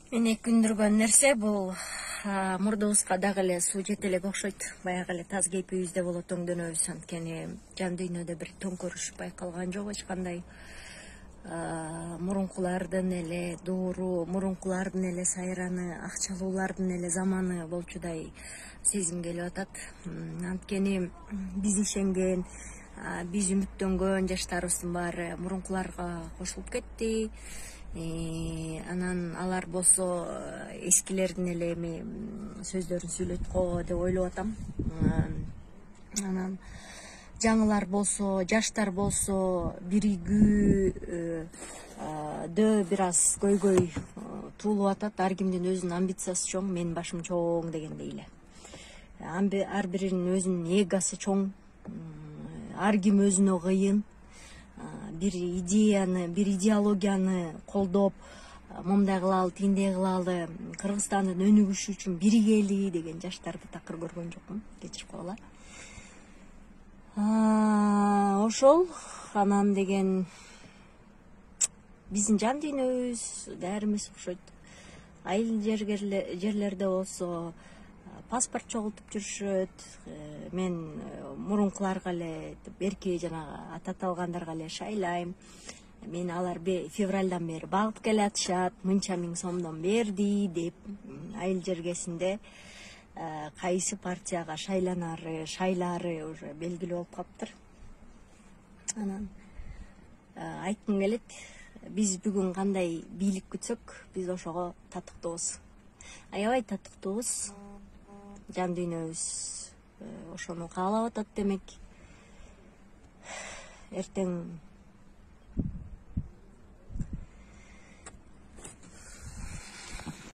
Мени күндүргөн нерсе бул мурдубузга дагы эле суу жете элек окшойт. Баягы эле таз кейпибизде болот оңдөнөбүз. Анткени жан дүйнөдө бир төңкөрүш байкалган жок эч кандай. Мурункулардын эле доору, мурункулардын эле сайраны, акчалуулардын эле заманы болчудай сезим келип атат. Анткени биз ишенген, биз үмүттөнгөн жаштарыбыздын баары мурункуларга кошулуп кетти. Анан алар болсо эскилердин эле эми сөздөрүн сүйлөйт го деп ойлоп атам. Анан жаңылар болсо, жаштар болсо биригүүдө бир аз көйгөй туулуп атат. Ар кимдин өзүнүн амбициясы чоң, менин башым чоң дегендей эле. Ар биринин өзүнүн эгосы чоң, ар ким өзүнө кыйын. Бир идеяны, бир идеологияны колдоп, момундай кылалы, тиндей кылалы, Кыргызстандын өнүгүшү үчүн биригели деген жаштарды такыр көргөн жокмун. Кечирип койгула. Ошол анан деген биздин жан дүйнөбүз баарыбыз окшойт. Айыл жерлерде болсо паспорт чогултуп жүрүшөт. Мен мурункуларга эле берки жанагы ата аталгандарга эле шайлайм. Мен алар февралдан бери багып келатышат, мынча миң сомдон берди деп айыл жергесинде кайсы партияга шайлаары уже белгилүү болуп калыптыр. Анан айткым келет, биз бүгүн кандай бийлик күтсөк, биз ошого татыктуубуз. Аябай татыктуубуз. Жан дүйнөбүз ошону каалап атат демек. Эртең